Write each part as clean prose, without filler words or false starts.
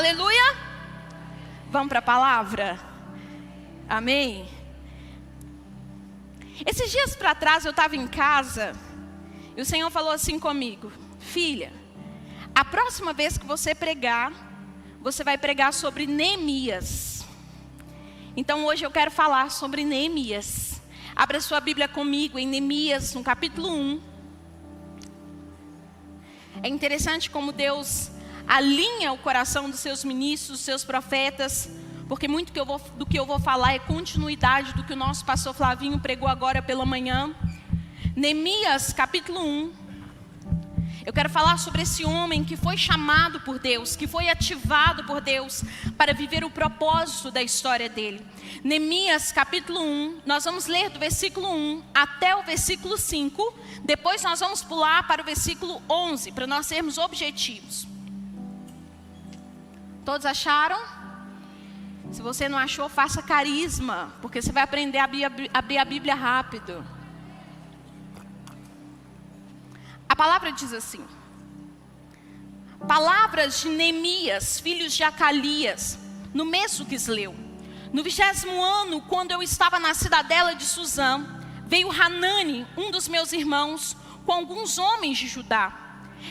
Aleluia? Vamos para a palavra? Amém? Esses dias para trás eu estava em casa e o Senhor falou assim comigo: filha, a próxima vez que você pregar, você vai pregar sobre Neemias. Então hoje eu quero falar sobre Neemias. Abra sua Bíblia comigo em Neemias, no capítulo 1. É interessante como Deus alinha o coração dos seus ministros, dos seus profetas, porque muito do que eu vou falar é continuidade do que o nosso pastor Flavinho pregou agora pela manhã. Neemias, capítulo 1. Eu quero falar sobre esse homem que foi chamado por Deus, que foi ativado por Deus para viver o propósito da história dele. Neemias, capítulo 1, nós vamos ler do versículo 1 até o versículo 5. Depois nós vamos pular para o versículo 11, para nós sermos objetivos. Todos acharam? Se você não achou, faça carisma, porque você vai aprender a abrir a Bíblia rápido. A palavra diz assim: palavras de Neemias, filhos de Acalias, no mês do Quisleu. No 20º ano, quando eu estava na cidadela de Suzã, veio Hanani, um dos meus irmãos, com alguns homens de Judá.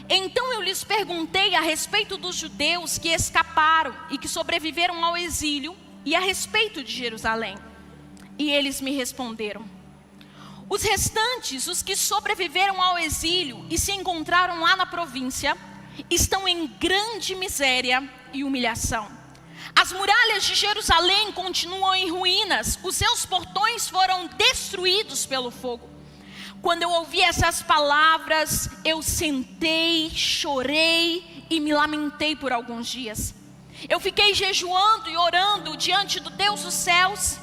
Então eu lhes perguntei a respeito dos judeus que escaparam e que sobreviveram ao exílio, e a respeito de Jerusalém. E eles me responderam: os restantes, os que sobreviveram ao exílio e se encontraram lá na província, estão em grande miséria e humilhação. As muralhas de Jerusalém continuam em ruínas, os seus portões foram destruídos pelo fogo. Quando eu ouvi essas palavras, eu sentei, chorei e me lamentei por alguns dias. Eu fiquei jejuando e orando diante do Deus dos céus,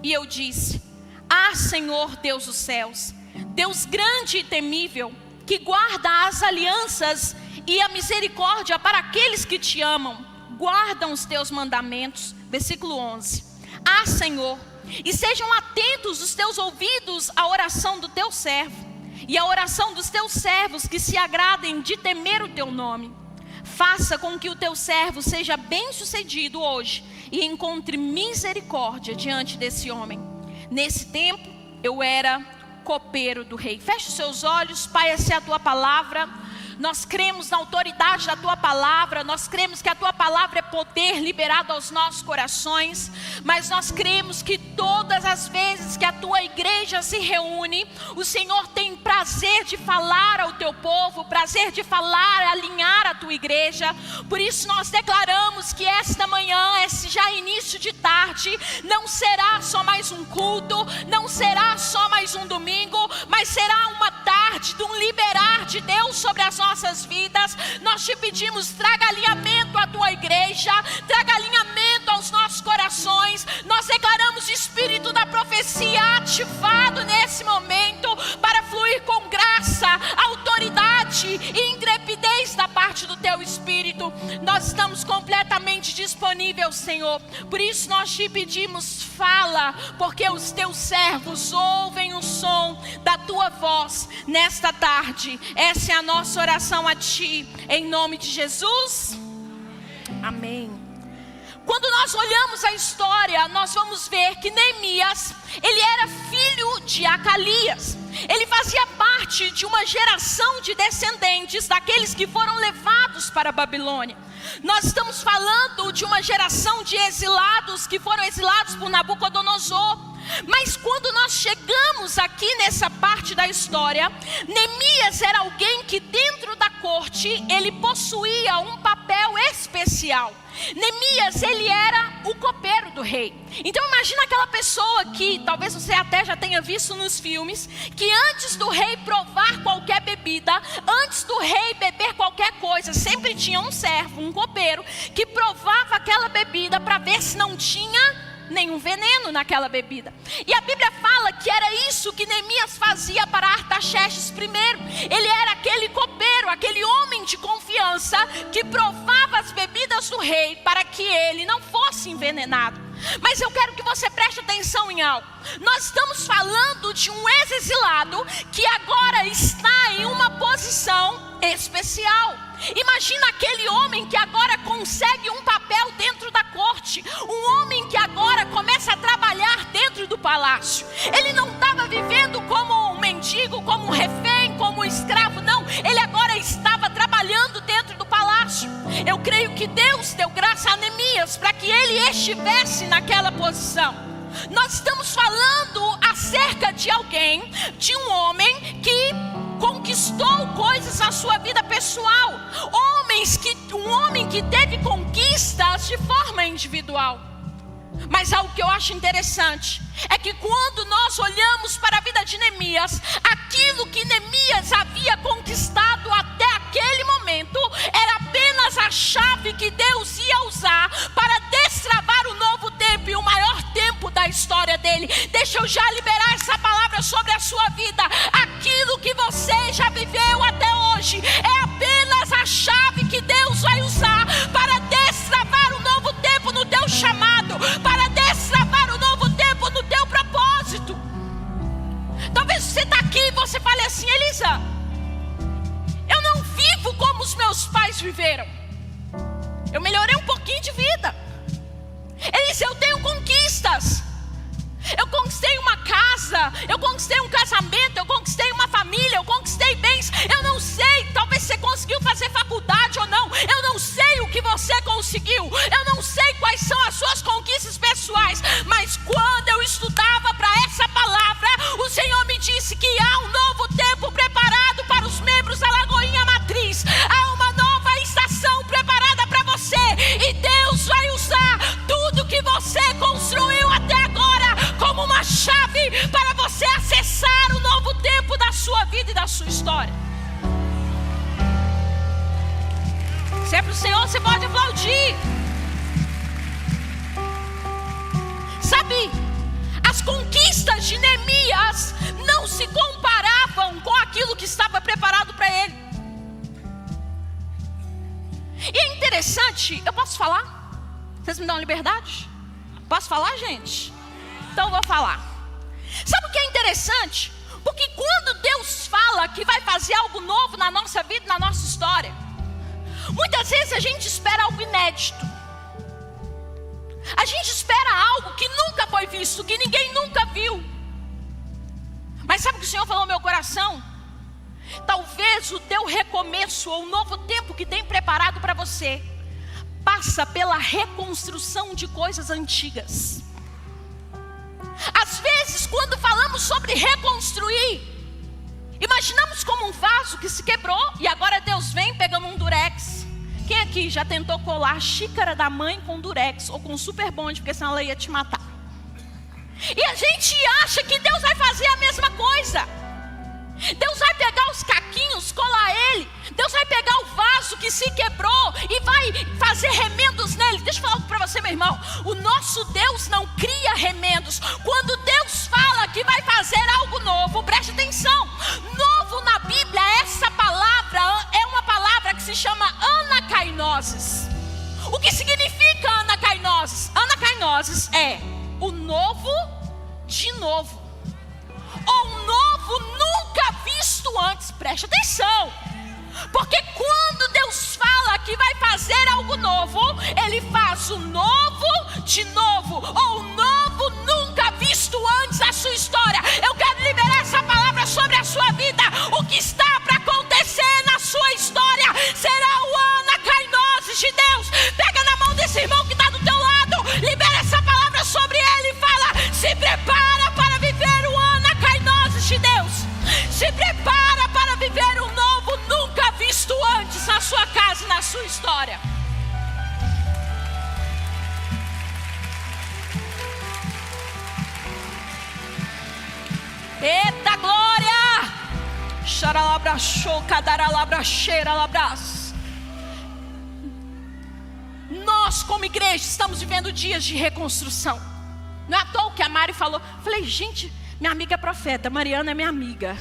e eu disse: ah, Senhor Deus dos céus, Deus grande e temível, que guarda as alianças e a misericórdia para aqueles que te amam, guardam os teus mandamentos. Versículo 11. Ah, Senhor, e sejam atentos os teus ouvidos à oração do teu servo, e à oração dos teus servos que se agradem de temer o teu nome. Faça com que o teu servo seja bem sucedido hoje, e encontre misericórdia diante desse homem. Nesse tempo eu era copeiro do rei. Feche os seus olhos. Pai, essa é a tua palavra. Nós cremos na autoridade da tua palavra, nós cremos que a tua palavra é poder liberado aos nossos corações, mas nós cremos que todas as vezes que a tua igreja se reúne, o Senhor tem prazer de falar ao teu povo, prazer de falar, alinhar a tua igreja. Por isso nós declaramos que esta manhã, esse já início de tarde, não será só mais um culto, não será só mais um domingo, mas será uma tarde de um liberar de Deus sobre as nossas vidas. Nós te pedimos: traga alinhamento à tua igreja, traga alinhamento aos nossos corações. Nós declaramos o espírito da profecia ativado nesse momento, para fluir com graça, autoridade e intrepidez da parte do teu espírito. Nós estamos completamente disponíveis, Senhor. Por isso nós te pedimos: fala, porque os teus servos ouvem o som da tua voz nesta tarde. Essa é a nossa oração a ti, em nome de Jesus. Amém. Quando nós olhamos a história, nós vamos ver que Neemias, ele era filho de Acalias. Ele fazia parte de uma geração de descendentes daqueles que foram levados para a Babilônia. Nós estamos falando de uma geração de exilados que foram exilados por Nabucodonosor. Mas quando nós chegamos aqui nessa parte da história, Neemias era alguém que dentro da corte ele possuía um papel especial. Neemias, ele era o copeiro do rei. Então imagina aquela pessoa que talvez você até já tenha visto nos filmes, que antes do rei provar qualquer bebida, antes do rei beber qualquer coisa, sempre tinha um servo, um copeiro, que provava aquela bebida para ver se não tinha nenhum veneno naquela bebida. E a Bíblia fala que era isso que Neemias fazia para Artaxerxes I. Ele era aquele copeiro, aquele homem de confiança que provava as bebidas do rei para que ele não fosse envenenado. Mas eu quero que você preste atenção em algo. Nós estamos falando de um ex-exilado que agora está em uma posição especial. Imagina aquele homem que agora consegue um papel que Deus deu graça a Neemias para que ele estivesse naquela posição. Nós estamos falando acerca de alguém, de um homem que conquistou coisas na sua vida pessoal. Um homem que teve conquistas de forma individual. Mas algo que eu acho interessante é que quando nós olhamos para a vida de Neemias, aquilo que Neemias havia conquistado até aquele momento era apenas a chave que Deus ia usar para destravar o novo tempo e o maior tempo da história dele. Deixa eu já liberar essa palavra sobre a sua vida. Aquilo que você já viveu até hoje é apenas a chave que Deus vai usar para destravar o novo tempo no teu chamado, para destravar o novo tempo no teu propósito. Talvez você está aqui e você fale assim: Elisa, eu não vivo como os meus pais viveram. Eu melhorei um pouquinho de vida. Elisa, eu tenho conquistas. Eu conquistei uma casa, eu conquistei um casamento, eu conquistei uma família, eu conquistei bens. Eu não sei, talvez você conseguiu fazer faculdade ou não. Eu não sei o que você conseguiu. Eu não sei quais são as suas conquistas pessoais. Mas quando eu estudava para essa palavra, o Senhor me disse que há um novo tempo preparado para os membros da Lagoinha Matriz. Há uma nova estação preparada para você. E Deus vai usar tudo que você construiu até agora como uma chave para você acessar o novo tempo da sua vida e da sua história. Se é para o Senhor, você pode aplaudir. Sabe, as conquistas de Neemias não se comparavam com aquilo que estava preparado para ele. E é interessante, eu posso falar? Vocês me dão liberdade? Posso falar, gente? Então eu vou falar. Sabe o que é interessante? Porque quando Deus fala que vai fazer algo novo na nossa vida, na nossa história, muitas vezes a gente espera algo inédito. A gente espera algo que nunca foi visto, que ninguém nunca viu. Mas sabe o que o Senhor falou no meu coração? Talvez o teu recomeço ou o novo tempo que tem preparado para você passa pela reconstrução de coisas antigas. Às vezes, quando falamos sobre reconstruir, imaginamos como um vaso que se quebrou e agora Deus vem pegando um durex. Quem aqui já tentou colar a xícara da mãe com durex ou com super bond, porque senão ela ia te matar? E a gente acha que Deus vai fazer a mesma coisa. Deus vai pegar os caquinhos, colar ele. Deus vai pegar o vaso que se quebrou e vai fazer remendos nele. Deixa eu falar algo para você, meu irmão. O nosso Deus não cria remendos. Quando Deus fala que vai fazer algo novo, preste atenção. Novo na Bíblia, essa palavra é uma palavra que se chama anakainosis. O que significa anakainosis? Anakainosis é o novo de novo. Ou um novo nunca visto antes. Preste atenção. Porque quando Deus fala que vai fazer algo novo, Ele faz o novo de novo. Ou um novo nunca visto antes na sua história. Eu quero liberar essa palavra sobre a sua vida. O que está para acontecer na sua história será o anakainosis de Deus. Pega na mão desse irmão que está do teu lado. Libera essa palavra sobre ele e fala: se prepara para viver o anakainosis de Deus. Se prepara para viver um novo nunca visto antes na sua casa e na sua história. Eita glória! Xaralabrachou, cadaralabracheiralabras. Nós como igreja estamos vivendo dias de reconstrução. Não é à toa que a Mari falou. Falei, gente, minha amiga é profeta, Mariana é minha amiga.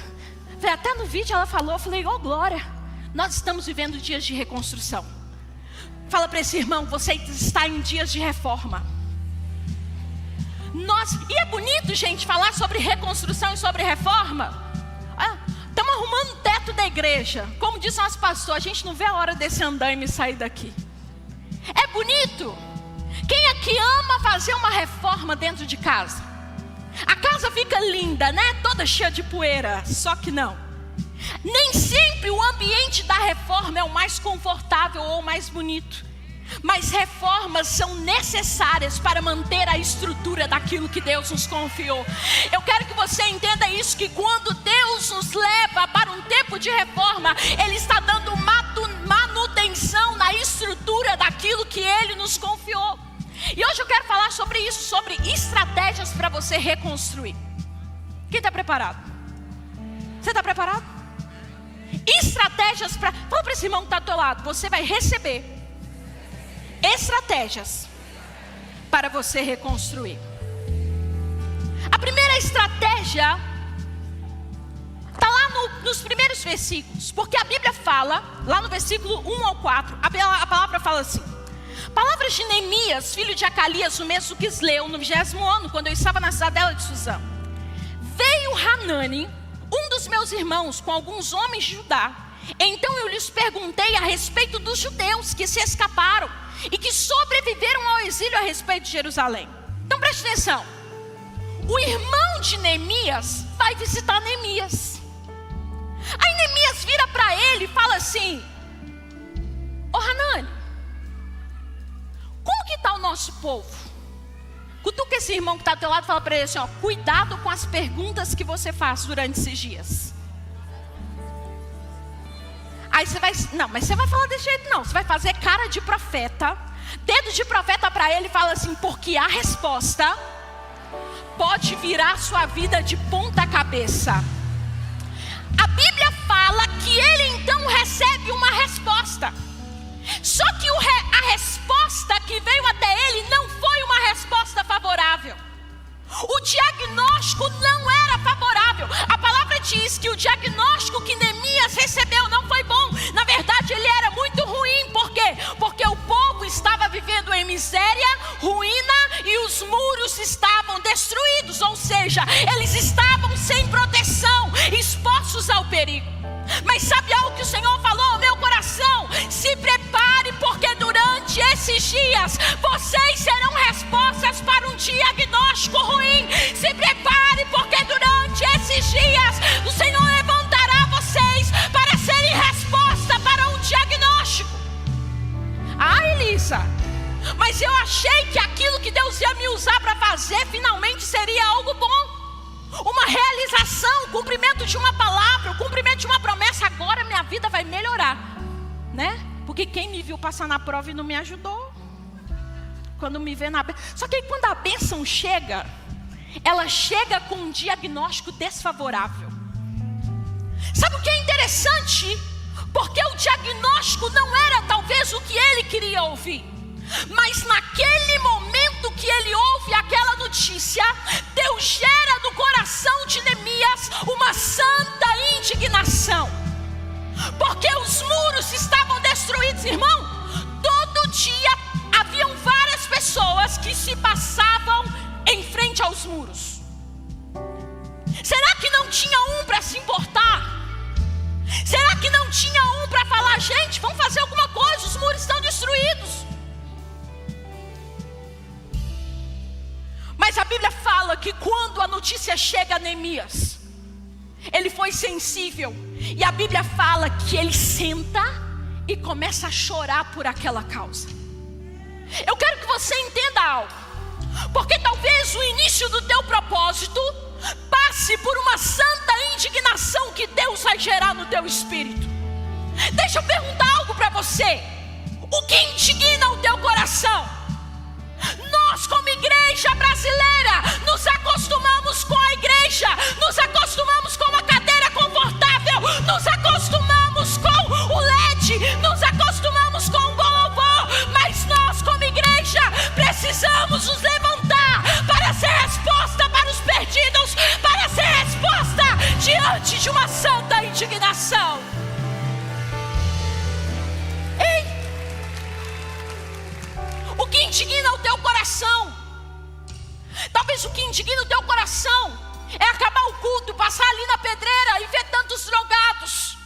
Falei, até no vídeo ela falou. Eu falei, oh glória, nós estamos vivendo dias de reconstrução. Fala para esse irmão, você está em dias de reforma. E é bonito, gente, falar sobre reconstrução e sobre reforma. Estamos arrumando o teto da igreja. Como diz nosso pastor, a gente não vê a hora desse andaime sair daqui. É bonito. Quem aqui ama fazer uma reforma dentro de casa? A casa fica linda, né? Toda cheia de poeira. Só que não. Nem sempre o ambiente da reforma é o mais confortável ou o mais bonito. Mas reformas são necessárias para manter a estrutura daquilo que Deus nos confiou. Eu quero que você entenda isso, que quando Deus nos leva para um tempo de reforma, Ele está dando manutenção na estrutura daquilo que Ele nos confiou. E hoje eu quero falar sobre isso, sobre estratégias para você reconstruir. Quem está preparado? Você está preparado? Estratégias para... Fala para esse irmão que está do teu lado. Você vai receber estratégias para você reconstruir. A primeira estratégia está lá nos primeiros versículos, porque a Bíblia fala, lá no versículo 1 ao 4, a palavra fala assim: palavras de Neemias, filho de Acalias, no mês do Quisleu, no 20º ano, quando eu estava na cidadela de Suzã. Veio Hanani, um dos meus irmãos, com alguns homens de Judá. Então eu lhes perguntei a respeito dos judeus que se escaparam e que sobreviveram ao exílio a respeito de Jerusalém. Então preste atenção. O irmão de Neemias vai visitar Neemias. Aí Neemias vira para ele e fala assim: ô Hanani, como que está o nosso povo? Cutuca esse irmão que está do teu lado e fala para ele assim: ó, cuidado com as perguntas que você faz durante esses dias. Aí você vai, não, mas você vai falar desse jeito não. Você vai fazer cara de profeta, dedo de profeta para ele e fala assim: porque a resposta pode virar sua vida de ponta cabeça. A Bíblia fala que ele então recebe uma resposta. Só que a resposta que veio até ele não foi uma resposta favorável. O diagnóstico não era favorável. A palavra diz que o diagnóstico que Neemias recebeu não foi bom. Na verdade, ele era muito ruim. Por quê? Porque o povo estava vivendo em miséria, ruína, e os muros estavam destruídos. Ou seja, eles estavam sem proteção, expostos ao perigo. Mas sabe algo que o Senhor falou ao meu coração? Se prepare, porque durante esses dias vocês serão respostas para um diagnóstico ruim. Se prepare, porque durante esses dias o Senhor levantará vocês para serem resposta para um diagnóstico. Ah, Elisa, mas eu achei que aquilo que Deus ia me usar para fazer finalmente seria algo bom. Uma realização, o cumprimento de uma palavra, o cumprimento de uma promessa. Agora minha vida vai melhorar, né? Porque quem me viu passar na prova e não me ajudou, quando me vê na... Só que aí quando a bênção chega, ela chega com um diagnóstico desfavorável. Sabe o que é interessante? Porque o diagnóstico não era talvez o que ele queria ouvir. Mas naquele momento que ele ouve aquela notícia, Deus gera no coração de Neemias uma santa indignação. Porque os muros estavam destruídos, irmão. Todo dia haviam várias pessoas que se passavam em frente aos muros. Será que não tinha um para se importar? Será que não tinha um para falar: gente, vamos fazer alguma coisa, os muros estão destruídos? Mas a Bíblia fala que quando a notícia chega a Neemias, ele foi sensível. E a Bíblia fala que ele senta e começa a chorar por aquela causa. Eu quero que você entenda algo. Porque talvez o início do teu propósito passe por uma santa indignação que Deus vai gerar no teu espírito. Deixa eu perguntar algo para você. O que indigna o teu coração? Nós, como igreja brasileira, nos acostumamos com a igreja, nos acostumamos com uma cadeira confortável, nos acostumamos com o LED, nos acostumamos com o bom louvor. Mas nós, como igreja, precisamos nos levantar para ser resposta para os perdidos, para ser resposta diante de uma santa indignação. Ei! O que indigna o teu coração? Talvez o que indigna o teu coração é acabar o culto, passar ali na pedreira e ver tantos drogados.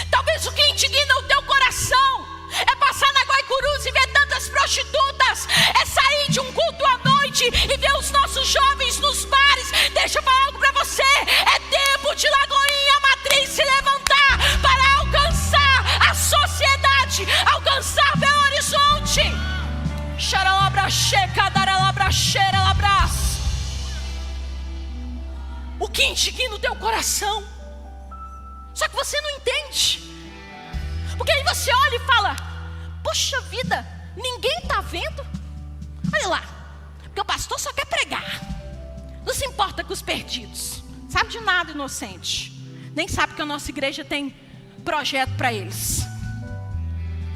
Talvez o que indigna o teu coração é passar na Guaicurus e ver tantas prostitutas. É sair de um culto à noite e ver os nossos jovens nos bares. Deixa eu falar algo para você. É tempo de Lagoinha Matriz se levantar para alcançar a sociedade, alcançar alcançar Belo Horizonte. O que indigna o teu coração? Só que você não entende. Porque aí você olha e fala: poxa vida, ninguém está vendo? Olha lá, porque o pastor só quer pregar, não se importa com os perdidos. Sabe de nada, inocente. Nem sabe que a nossa igreja tem projeto para eles.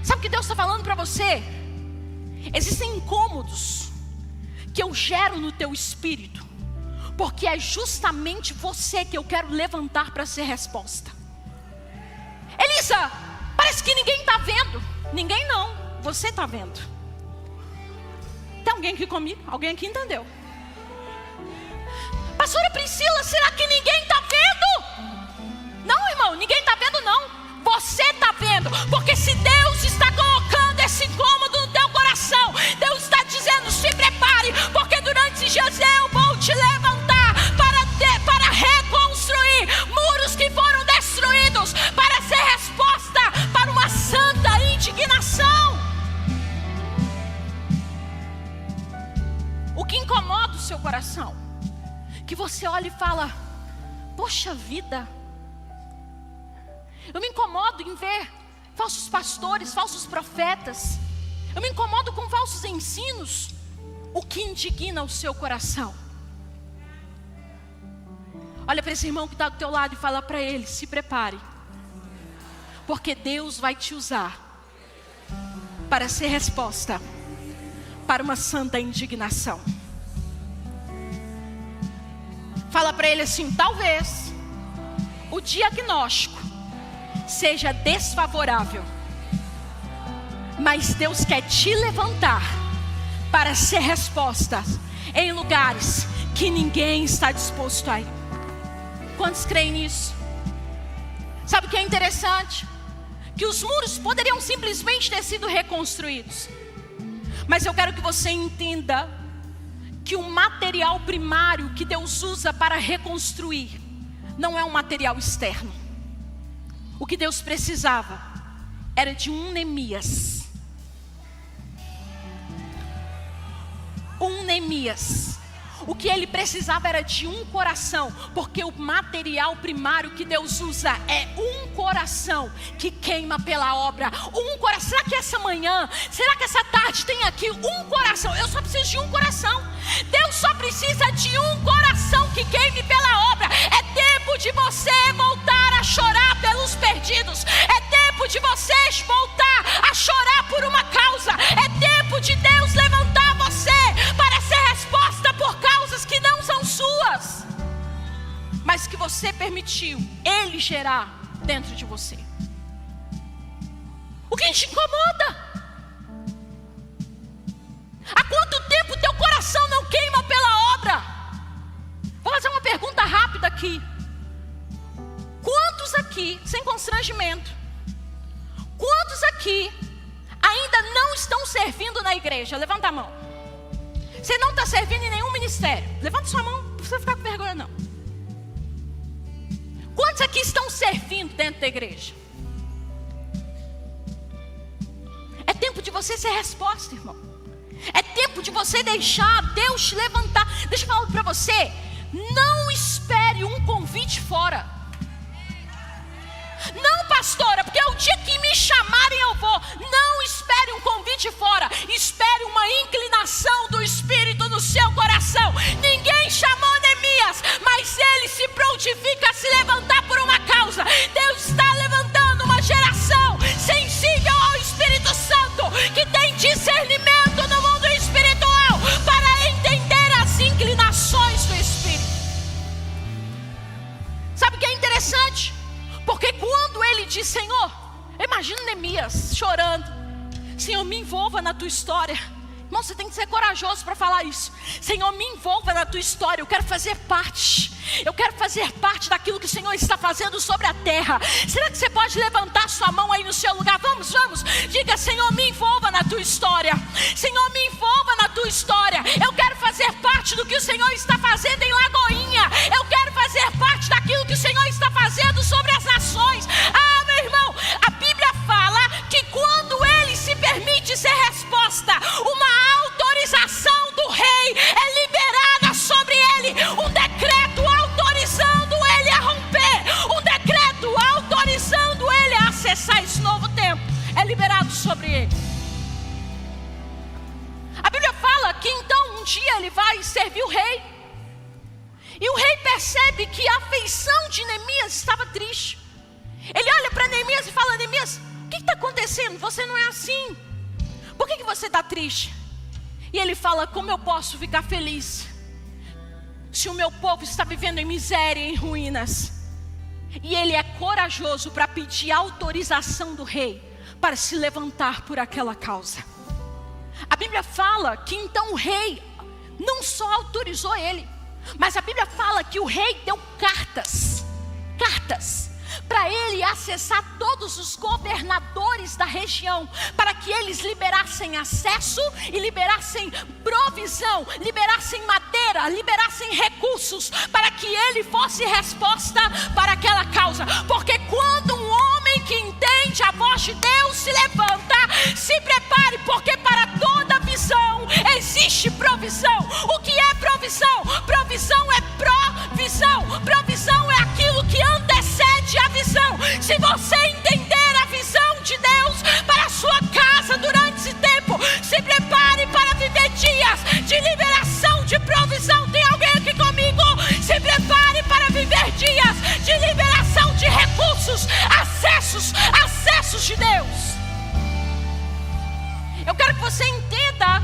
Sabe o que Deus está falando para você? Existem incômodos que eu gero no teu espírito, porque é justamente você que eu quero levantar para ser resposta. Elisa, parece que ninguém está vendo. Ninguém não, você está vendo. Tem alguém aqui comigo? Alguém aqui entendeu? Pastora Priscila, será que ninguém está vendo? Não, irmão, ninguém está vendo não. Você está vendo, porque se Deus está colocando esse incômodo no teu coração, Deus está dizendo: se prepare, porque durante esses dias eu vou te levantar para reconstruir muros que foram destruídos, para ser resposta para uma santa indignação. O que incomoda o seu coração? Que você olha e fala: poxa vida, eu me incomodo em ver falsos pastores, falsos profetas. Eu me incomodo com falsos ensinos. O que indigna o seu coração? Olha para esse irmão que está do teu lado e fala para ele: se prepare, porque Deus vai te usar para ser resposta para uma santa indignação. Fala para ele assim: talvez o diagnóstico seja desfavorável, mas Deus quer te levantar para ser resposta em lugares que ninguém está disposto a ir. Quantos creem nisso? Sabe o que é interessante? Que os muros poderiam simplesmente ter sido reconstruídos, mas eu quero que você entenda que o material primário que Deus usa para reconstruir não é um material externo. O que Deus precisava era de um Neemias. Um Neemias. O que ele precisava era de um coração, porque o material primário que Deus usa é um coração que queima pela obra. Um coração. Será que essa manhã, será que essa tarde tem aqui um coração? Eu só preciso de um coração. Deus só precisa de um coração que queime pela obra. É tempo de você voltar a chorar pelos perdidos. É tempo de você voltar a chorar por uma causa. É tempo de Deus levantar você para ser resposta por causas que não são suas, mas que você permitiu Ele gerar dentro de você. O que te incomoda? Há quanto tempo teu coração não queima pela obra? Vou fazer uma pergunta rápida aqui. Quantos aqui, sem constrangimento, quantos aqui ainda não estão servindo na igreja? Levanta a mão. Você não está servindo em nenhum ministério. Levanta sua mão, não precisa ficar com vergonha não. Quantos aqui estão servindo dentro da igreja? É tempo de você ser resposta, irmão. É tempo de você deixar Deus te levantar. Deixa eu falar para você: não espere um convite fora. Não, pastora, porque é o dia que me chamarem eu vou. Não espere um convite fora. Espere uma inclinação do Espírito no seu coração. Ninguém chamou Neemias, mas ele se prontifica a se levantar por uma causa. Deus está levantando uma geração sensível ao Espírito Santo, que tem discernimento no mundo espiritual para entender as inclinações do Espírito. Sabe o que é interessante? Porque quando ele diz: Senhor, imagina Neemias chorando: Senhor, me envolva na tua história. Irmão, você tem que ser corajoso para falar isso. Senhor, me envolva na tua história. Eu quero fazer parte. Eu quero fazer parte daquilo que o Senhor está fazendo sobre a terra. Será que você pode levantar sua mão aí no seu lugar? Vamos. Diga: Senhor, me envolva na tua história. Senhor, me envolva na tua história. Eu quero fazer parte do que o Senhor está fazendo em Lagoinha. Eu quero fazer parte daquilo que o Senhor está fazendo sobre as nações. Ah, meu irmão, a Bíblia fala que quando ele se permite ele vai servir o rei. E o rei percebe que a feição de Neemias estava triste. Ele olha para Neemias e fala: Neemias, o que está acontecendo? Você não é assim. Por que você está triste? E ele fala: como eu posso ficar feliz se o meu povo está vivendo em miséria e em ruínas? E ele é corajoso para pedir autorização do rei para se levantar por aquela causa. A Bíblia fala que então o rei não só autorizou ele, mas a Bíblia fala que o rei deu cartas para ele acessar todos os governadores da região, para que eles liberassem acesso e liberassem provisão, liberassem madeira, liberassem recursos, para que ele fosse resposta para aquela causa. Porque quando um homem que entende a voz de Deus se levanta, se prepare, porque para toda visão existe provisão. O que é provisão? Provisão é provisão. Provisão é aquilo que antecede a visão. Se você entender a visão de Deus para a sua casa durante esse tempo, se prepare para viver dias de liberação, de provisão. Tem alguém aqui comigo? Se prepare para viver dias de liberação de recursos, acessos de Deus. Eu quero que você entenda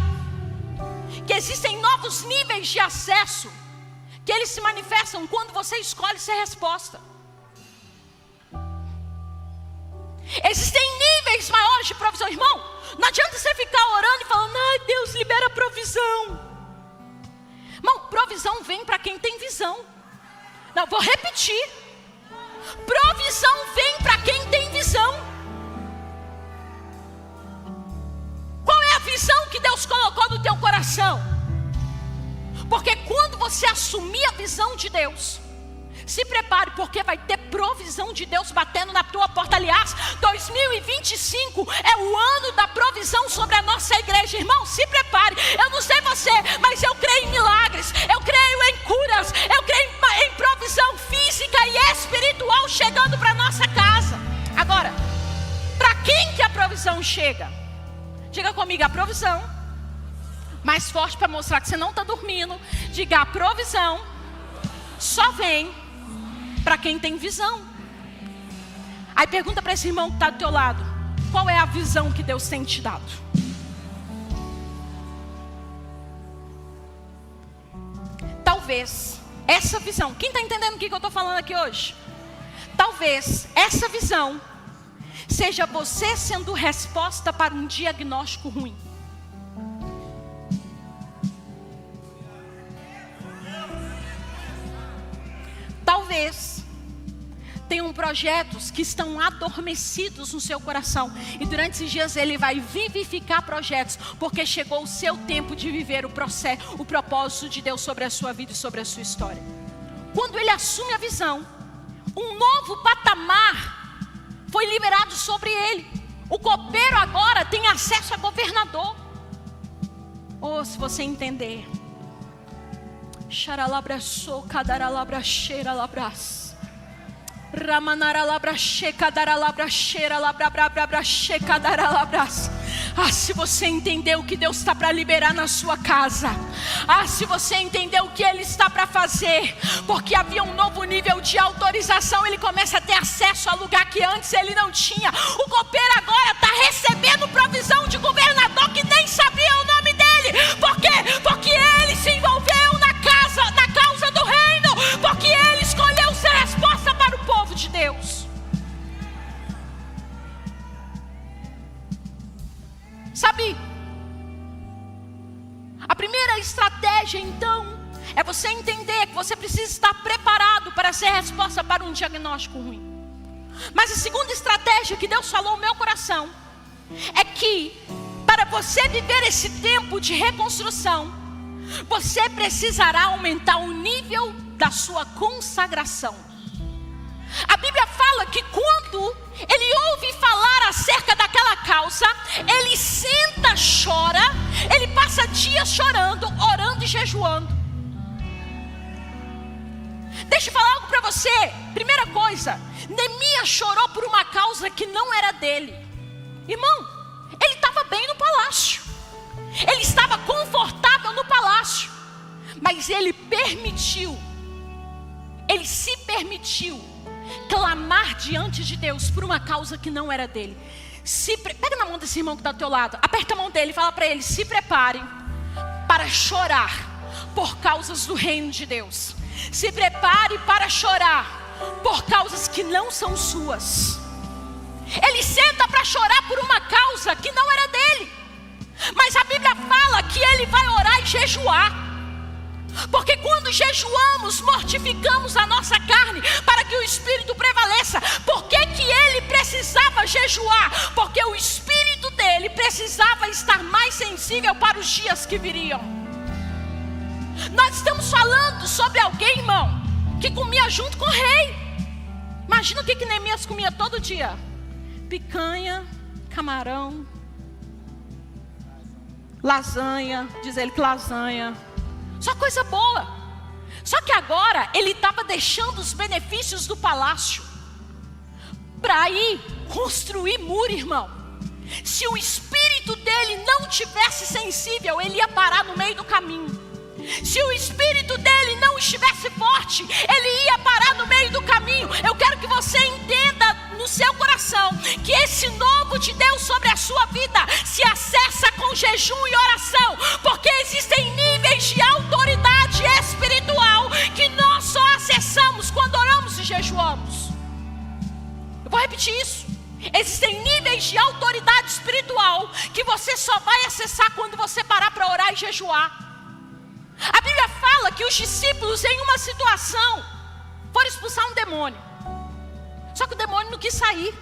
que existem novos níveis de acesso, que eles se manifestam quando você escolhe ser resposta. Existem níveis maiores de provisão. Irmão, não adianta você ficar orando e falando: ai, Deus, libera provisão. Irmão, provisão vem para quem tem visão. Não, vou repetir. Provisão vem para quem tem visão. Qual é a visão que Deus colocou no teu coração? Porque quando você assumir a visão de Deus, se prepare, porque vai ter provisão de Deus batendo na tua porta. Aliás, 2025 é o ano da provisão sobre a nossa igreja. Irmão, se prepare. Eu não sei você, mas eu creio em milagres, eu creio em curas, eu creio em provisão física e espiritual chegando para nossa casa. Agora, para quem que a provisão chega? Diga comigo: a provisão. Mais forte para mostrar que você não está dormindo. Diga: a provisão só vem para quem tem visão. Aí pergunta para esse irmão que está do teu lado: qual é a visão que Deus tem te dado? Talvez essa visão, quem está entendendo o que eu estou falando aqui hoje? Talvez essa visão seja você sendo resposta para um diagnóstico ruim. Talvez tenham projetos que estão adormecidos no seu coração, e durante esses dias ele vai vivificar projetos, porque chegou o seu tempo de viver o propósito de Deus sobre a sua vida e sobre a sua história. Quando ele assume a visão, um novo patamar foi liberado sobre ele. O copeiro agora tem acesso a governador. Oh, se você entender. Xaralabraçou, cadaralabracheira, labras. Ramanaralabrache, cadaralabracheira, labrabrabrache, cadaralabras. Ah, se você entender o que Deus está para liberar na sua casa. Ah, se você entender o que Ele está para fazer. Porque havia um novo nível de autorização. Ele começa a ter acesso a lugar que antes ele não tinha. O copeiro agora está recebendo provisão de governador que nem sabia o nome dele. Por quê? Porque ele se envolveu na causa do reino. Porque ele escolheu ser resposta para o povo de Deus. Sabe, a primeira estratégia então é você entender que você precisa estar preparado para ser resposta para um diagnóstico ruim. Mas a segunda estratégia que Deus falou no meu coração é que para você viver esse tempo de reconstrução, você precisará aumentar o nível da sua consagração. A Bíblia fala que quando ele ouve falar acerca daquela causa, ele senta, chora, ele passa dias chorando, orando e jejuando. Deixa eu falar algo para você. Primeira coisa, Neemias chorou por uma causa que não era dele. Irmão, ele estava bem no palácio, ele estava confortável no palácio. permitiu clamar diante de Deus por uma causa que não era dele. Pega na mão desse irmão que está do teu lado, aperta a mão dele e fala para ele: se prepare para chorar por causas do reino de Deus. Se prepare para chorar por causas que não são suas. Ele senta para chorar por uma causa que não era dele, mas a Bíblia fala que ele vai orar e jejuar. Porque quando jejuamos, mortificamos a nossa carne para que o Espírito prevaleça. Por que ele precisava jejuar? Porque o Espírito dele precisava estar mais sensível para os dias que viriam. Nós estamos falando sobre alguém, irmão, que comia junto com o rei. Imagina o que Neemias comia todo dia: picanha, camarão, lasanha. Diz ele que lasanha, só coisa boa. Só que agora ele estava deixando os benefícios do palácio para ir construir muro, irmão. Se o espírito dele não tivesse sensível, ele ia parar no meio do caminho. Se o espírito dele não estivesse forte, ele ia parar no meio do caminho. Eu quero que você entenda no seu coração que esse novo de Deus sobre a sua vida se acessa com jejum e oração, porque existem níveis de autoridade espiritual que nós só acessamos quando oramos e jejuamos. Eu vou repetir isso. Existem níveis de autoridade espiritual que você só vai acessar quando você parar para orar e jejuar. A Bíblia fala que os discípulos, em uma situação, foram expulsar um demônio. Só que o demônio não quis sair.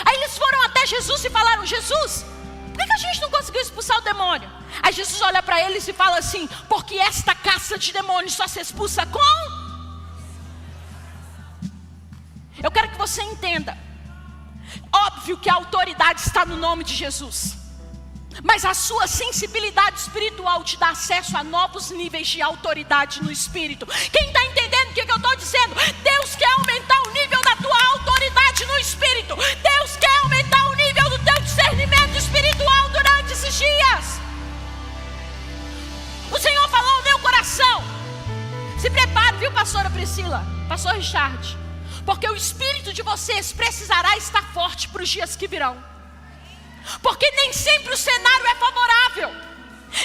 Aí eles foram até Jesus e falaram: Jesus, por que a gente não conseguiu expulsar o demônio? Aí Jesus olha para eles e fala assim: porque esta caça de demônios só se expulsa com... Eu quero que você entenda. Óbvio que a autoridade está no nome de Jesus, mas a sua sensibilidade espiritual te dá acesso a novos níveis de autoridade no Espírito. Quem está entendendo o que eu estou dizendo? Deus quer aumentar o nível da tua autoridade no Espírito. Deus quer aumentar o nível do teu discernimento espiritual durante esses dias. O Senhor falou ao meu coração: se prepare, viu, pastora Priscila, pastor Richard, porque o Espírito de vocês precisará estar forte para os dias que virão. Porque nem sempre o cenário é favorável,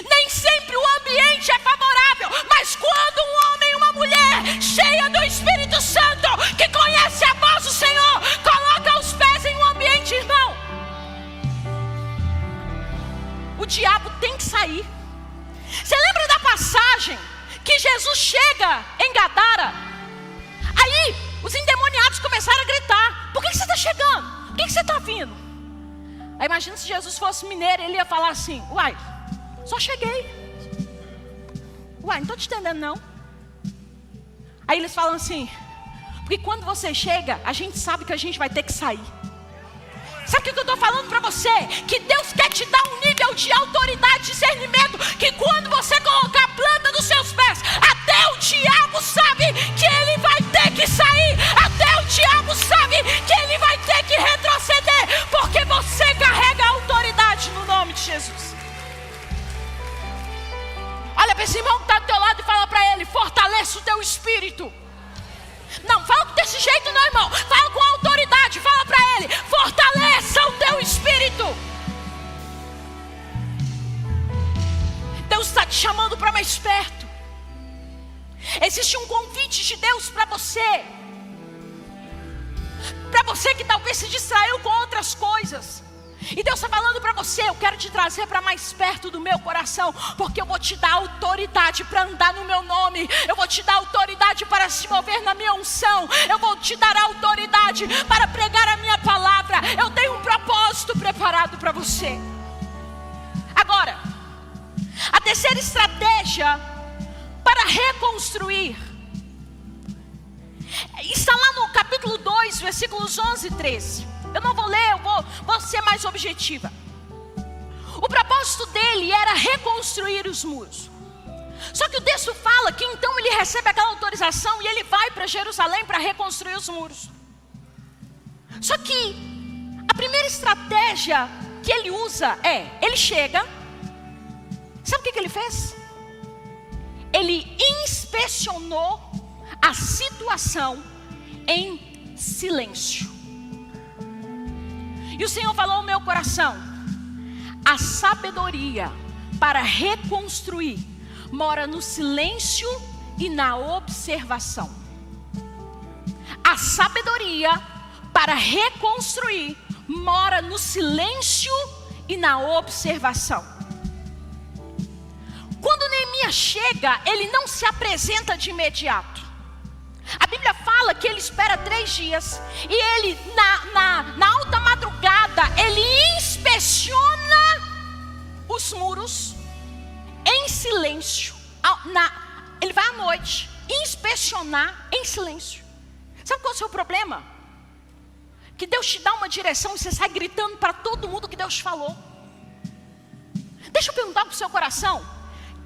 nem sempre o ambiente é favorável, mas quando um homem e uma mulher cheia do Espírito Santo, que conhece a voz do Senhor, coloca os pés em um ambiente, irmão, o diabo tem que sair. Você lembra da passagem que Jesus chega em Gadara? Aí os endemoniados começaram a gritar: por que você está chegando? Por que você está vindo? Aí imagina se Jesus fosse mineiro, ele ia falar assim: uai, só cheguei. Uai, não estou te entendendo não. Aí eles falam assim: porque quando você chega, a gente sabe que a gente vai ter que sair. Sabe o que eu estou falando para você? Que Deus quer te dar um nível de autoridade, discernimento, que quando você colocar a planta dos seus pés, até o diabo sabe que ele vai ter que sair. Até o diabo sabe que ele vai ter que retroceder, porque você carrega a autoridade no nome de Jesus. Olha para esse irmão que está do teu lado e fala para ele: fortaleça o teu espírito. Não, fala desse jeito não, irmão. Fala com autoridade, fala para ele: fortaleça o teu espírito. Deus está te chamando para mais perto. Existe um convite de Deus para você. Para você que talvez se distraiu com outras coisas. E Deus está falando para você: eu quero te trazer para mais perto do meu coração, porque eu vou te dar autoridade para andar no meu nome. Eu vou te dar autoridade para se mover na minha unção. Eu vou te dar autoridade para pregar a minha palavra. Eu tenho um propósito preparado para você. Agora, a terceira estratégia para reconstruir está lá no capítulo 2, versículos 11 e 13. Eu não vou ler, eu vou ser mais objetiva. O propósito dele era reconstruir os muros. Só que o texto fala que então ele recebe aquela autorização e ele vai para Jerusalém para reconstruir os muros. Só que a primeira estratégia que ele usa ele chega. Sabe o que ele fez? Ele inspecionou a situação em silêncio. E o Senhor falou ao meu coração: a sabedoria para reconstruir mora no silêncio e na observação. A sabedoria para reconstruir mora no silêncio e na observação. Quando Neemias chega, ele não se apresenta de imediato. A Bíblia fala que ele espera 3 dias. E ele, na alta madrugada, ele inspeciona os muros em silêncio. Ele vai à noite inspecionar em silêncio. Sabe qual é o seu problema? Que Deus te dá uma direção e você sai gritando para todo mundo que Deus falou. Deixa eu perguntar para o seu coração: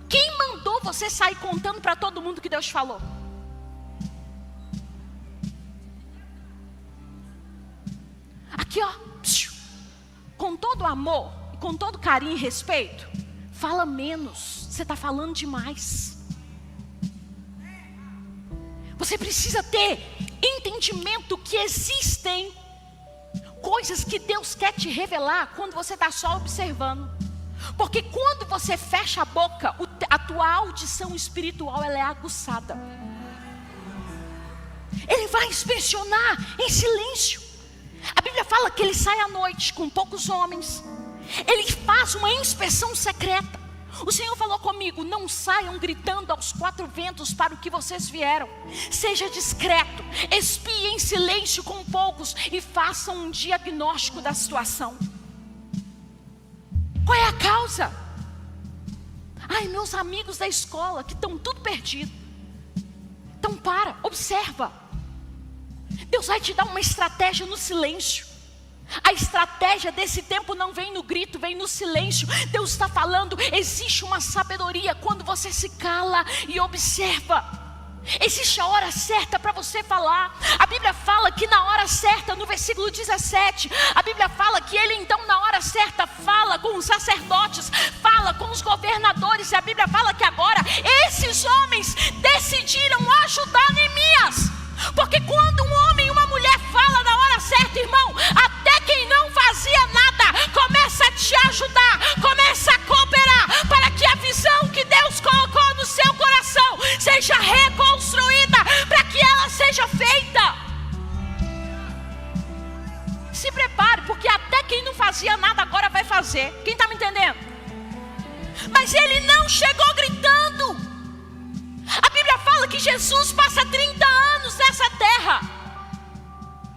quem mandou você sair contando para todo mundo que Deus falou? Aqui, ó, com todo amor, com todo carinho e respeito, fala menos. Você está falando demais. Você precisa ter entendimento que existem coisas que Deus quer te revelar quando você está só observando. Porque quando você fecha a boca, a tua audição espiritual ela é aguçada. Ele vai inspecionar em silêncio. A Bíblia fala que ele sai à noite com poucos homens. Ele faz uma inspeção secreta. O Senhor falou comigo: não saiam gritando aos 4 ventos para o que vocês vieram. Seja discreto, espie em silêncio com poucos e façam um diagnóstico da situação. Qual é a causa? Ai, meus amigos da escola que estão tudo perdido. Então observa. Deus vai te dar uma estratégia no silêncio. A estratégia desse tempo não vem no grito, vem no silêncio. Deus está falando, existe uma sabedoria quando você se cala e observa. Existe a hora certa para você falar. A Bíblia fala que na hora certa, no versículo 17, a Bíblia fala que ele então na hora certa fala com os sacerdotes, fala com os governadores. E a Bíblia fala que agora esses homens decidiram ajudar Neemias. Porque quando um homem e uma mulher fala na hora certa, irmão, até quem não fazia nada começa a te ajudar, começa a cooperar para que a visão que Deus colocou no seu coração seja reconstruída, para que ela seja feita. Se prepare, porque até quem não fazia nada agora vai fazer. Quem está me entendendo? Mas ele não chegou gritando. A Bíblia fala que Jesus passa 30 anos nessa terra.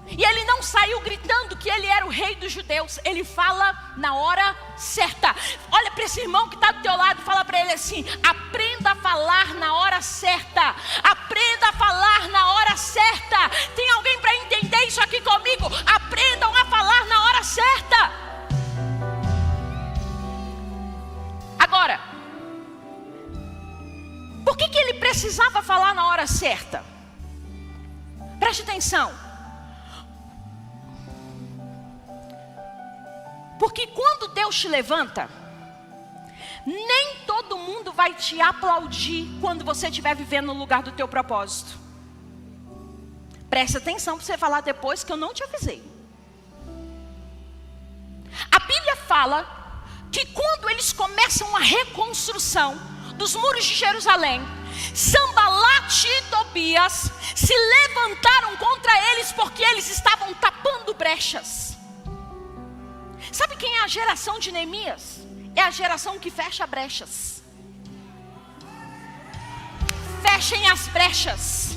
E ele não saiu gritando que ele era o rei dos judeus. Ele fala na hora certa. Olha para esse irmão que está do teu lado e fala para ele assim: aprenda a falar na hora certa. Aprenda a falar na hora certa. Tem alguém para entender isso aqui comigo? Aprendam a falar na hora certa. Agora, por que ele precisava falar na hora certa? Preste atenção. Porque quando Deus te levanta, nem todo mundo vai te aplaudir quando você estiver vivendo no lugar do teu propósito. Preste atenção para você falar depois que eu não te avisei. A Bíblia fala que quando eles começam a reconstrução dos muros de Jerusalém, Sambalat e Tobias se levantaram contra eles porque eles estavam tapando brechas. Sabe quem é a geração de Neemias? É a geração que fecha brechas. Fechem as brechas.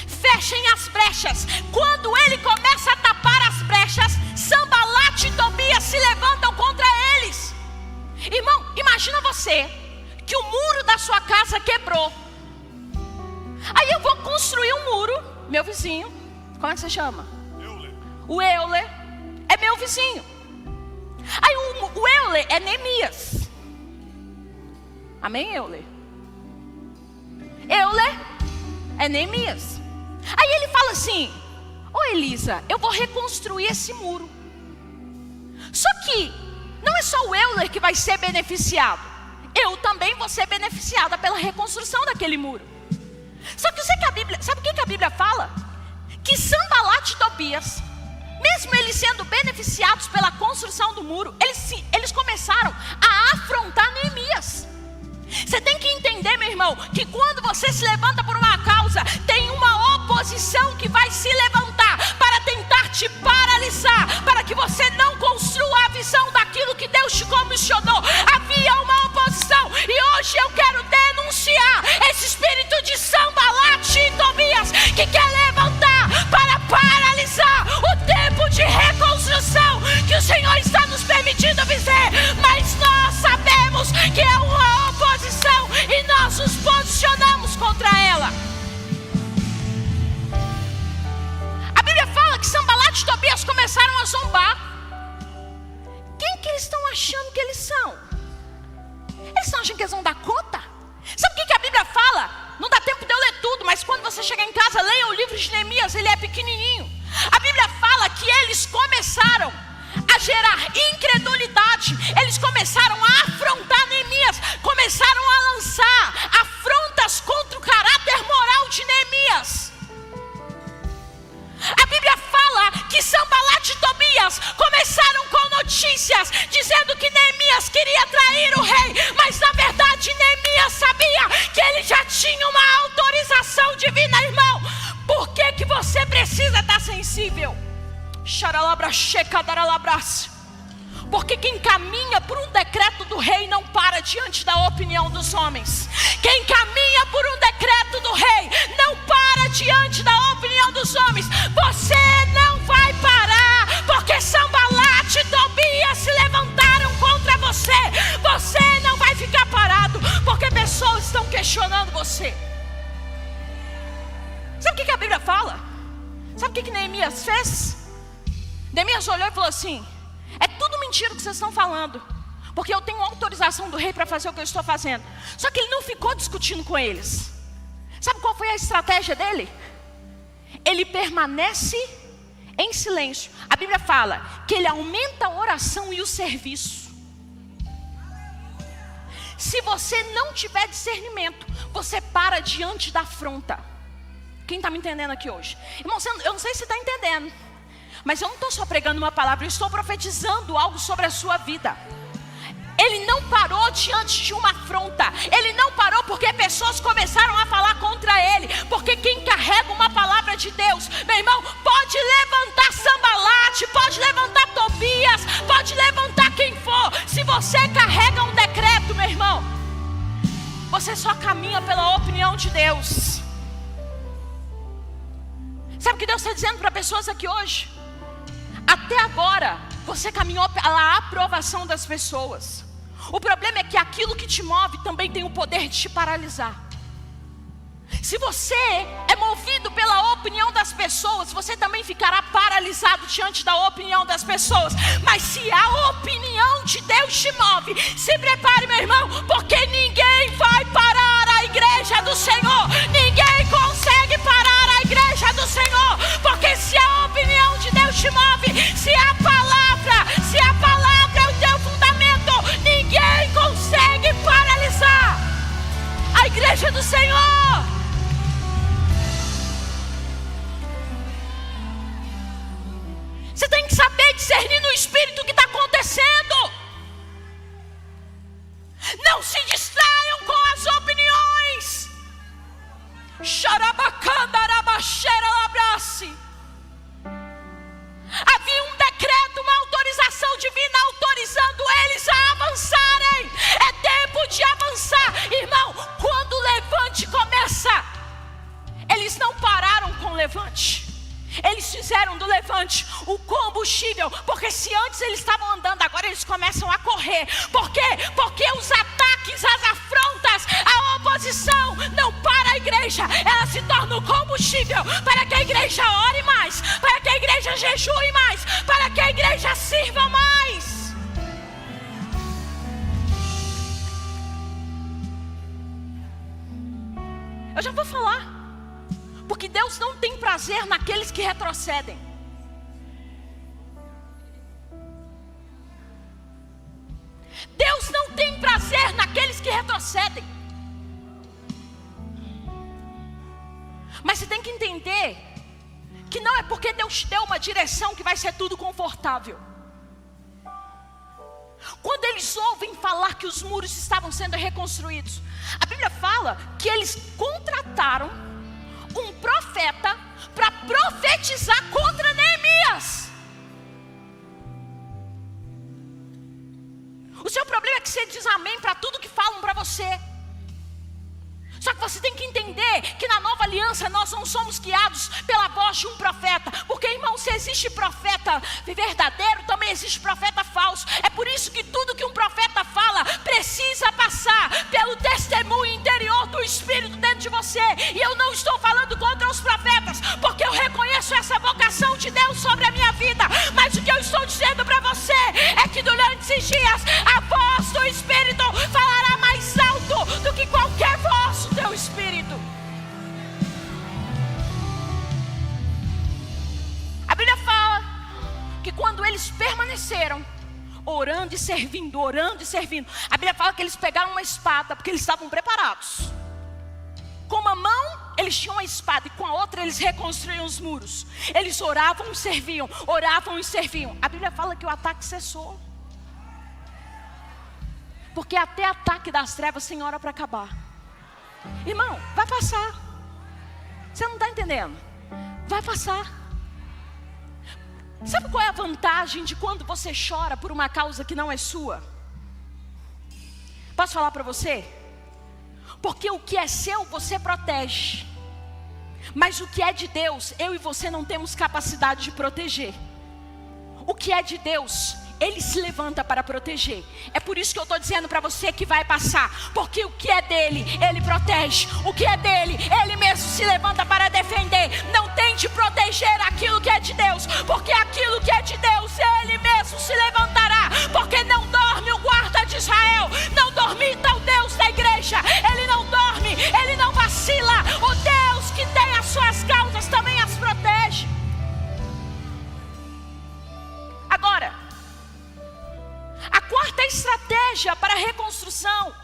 Fechem as brechas. Quando ele começa a tapar as brechas, Sambalat e Tobias se levantam contra eles. Irmão, imagina você que o muro da sua casa quebrou. Aí eu vou construir um muro. Meu vizinho, como é que você chama? Euler. O Euler é meu vizinho. Aí o Euler é Neemias. Amém, Euler? Euler é Neemias. Aí ele fala assim: ô Elisa, eu vou reconstruir esse muro. Só que não é só o Euler que vai ser beneficiado. Eu também vou ser beneficiada pela reconstrução daquele muro. Só que sabe o que a Bíblia fala? que Sanbalat e Tobias, mesmo eles sendo beneficiados pela construção do muro, eles começaram a afrontar Neemias. Você tem que entender, meu irmão, que quando você se levanta por uma causa, tem uma oposição que vai se levantar para tentar te paralisar, para que você não construa a visão daquilo que Deus te comissionou. Havia uma oposição, e hoje eu quero denunciar esse espírito de Sanbalat e Tobias, que quer levantar para paralisar o tempo de reconstrução que o Senhor está nos permitindo viver. Mas nós sabemos que é uma oposição e nós nos posicionamos contra ela. A Bíblia fala que Sanbalat e Tobias começaram a zombar. Quem que eles estão achando que eles são? Eles estão achando que eles vão dar conta? Sabe o que a Bíblia fala? Não dá tempo de eu ler tudo, mas quando você chegar em casa, leia o livro de Neemias, ele é pequenininho. A Bíblia fala que eles começaram a gerar incredulidade, eles começaram a afrontar Neemias, começaram a lançar afrontas contra o caráter moral de Neemias. A Bíblia fala que Sanbalat e Tobias começaram com notícias dizendo que Neemias queria trair o rei, mas na verdade Neemias sabia que ele já tinha uma autorização divina, irmão. Por que você precisa estar sensível? Porque quem caminha por um decreto do rei não para diante da opinião dos homens. Quem caminha por um decreto do rei não para diante da opinião dos homens. Você não vai parar, porque Sanbalat e Tobias se levantaram contra você. Você não vai ficar parado, porque pessoas estão questionando você. Sabe o que a Bíblia fala? Sabe o que Neemias fez? Neemias olhou e falou assim: é tudo mentira o que vocês estão falando, porque eu tenho autorização do rei para fazer o que eu estou fazendo. Só que ele não ficou discutindo com eles. Sabe qual foi a estratégia dele? Ele permanece em silêncio. A Bíblia fala que ele aumenta a oração e o serviço. Se você não tiver discernimento, você para diante da afronta. Quem está me entendendo aqui hoje? Irmão, eu não sei se você está entendendo, mas eu não estou só pregando uma palavra, eu estou profetizando algo sobre a sua vida. Ele não parou diante de uma afronta. Ele não parou porque pessoas começaram a falar contra ele. Porque quem carrega uma palavra de Deus, meu irmão, pode levantar Sanbalat, pode levantar Tobias, pode levantar quem for. Se você carrega um decreto, meu irmão, você só caminha pela opinião de Deus. Sabe o que Deus está dizendo para pessoas aqui hoje? Até agora, você caminhou pela aprovação das pessoas. O problema é que aquilo que te move também tem o poder de te paralisar. Se você é movido pela opinião das pessoas, você também ficará paralisado diante da opinião das pessoas. Mas se a opinião de Deus te move, se prepare, meu irmão, porque ninguém vai parar a igreja do Senhor. Ninguém consegue parar a igreja do Senhor, porque se a opinião de Deus te move, se a palavra é o teu fundamento, ninguém consegue paralisar a igreja do Senhor. Você tem que saber discernir no espírito o que está acontecendo. Não se distraiam com as opiniões. Havia um decreto, uma autorização divina autorizando eles a avançarem. É tempo de avançar. Irmão, quando o levante começa, eles não pararam com o levante. Eles fizeram do levante o combustível. Porque se antes eles estavam andando, agora eles começam a correr. Por quê? Porque os ataques, as afrontas, a oposição não para a igreja. Ela se torna o combustível para que a igreja ore mais, para que a igreja jejue mais, para que a igreja sirva mais. Eu já vou falar. Porque Deus não tem prazer naqueles que retrocedem. Deus não tem prazer naqueles que retrocedem. Mas você tem que entender que não é porque Deus te deu uma direção que vai ser tudo confortável. Quando eles ouvem falar que os muros estavam sendo reconstruídos, a Bíblia fala que eles contrataram um profeta para profetizar contra Neemias. O seu problema é que você diz amém para tudo que falam para você. Só que você tem que entender que na nova aliança nós não somos guiados pela voz de um profeta. Porque, irmão, se existe profeta verdadeiro, também existe profeta falso. É por isso que tudo que um profeta fala precisa passar pelo testemunho interior do Espírito dentro de você. E eu não estou falando contra os profetas, porque eu reconheço essa vocação de Deus sobre a minha vida. Mas o que eu estou dizendo para você é que durante esses dias a voz do Espírito falará mais alto do que qualquer voz do teu Espírito. A Bíblia fala que quando eles permaneceram orando e servindo, a Bíblia fala que eles pegaram uma espada, porque eles estavam preparados. Com uma mão eles tinham uma espada e com a outra eles reconstruíam os muros. Eles oravam e serviam, A Bíblia fala que o ataque cessou. Porque até ataque das trevas tem hora para acabar. Irmão, vai passar. Você não está entendendo? Vai passar. Sabe qual é a vantagem de quando você chora por uma causa que não é sua? Posso falar para você? Porque o que é seu você protege, mas o que é de Deus, eu e você não temos capacidade de proteger. O que é de Deus, Ele se levanta para proteger. É por isso que eu estou dizendo para você que vai passar. Porque o que é dele, Ele protege. O que é dele, Ele mesmo se levanta para defender. Não tente proteger aquilo que é de Deus, porque aquilo que é de Deus, Ele mesmo se levantará. Porque não dorme o guarda de Israel, não dormita o Deus da igreja. Ele não dorme, Ele não vacila. O Deus que tem as suas causas também as protege. Agora, a quarta estratégia para a reconstrução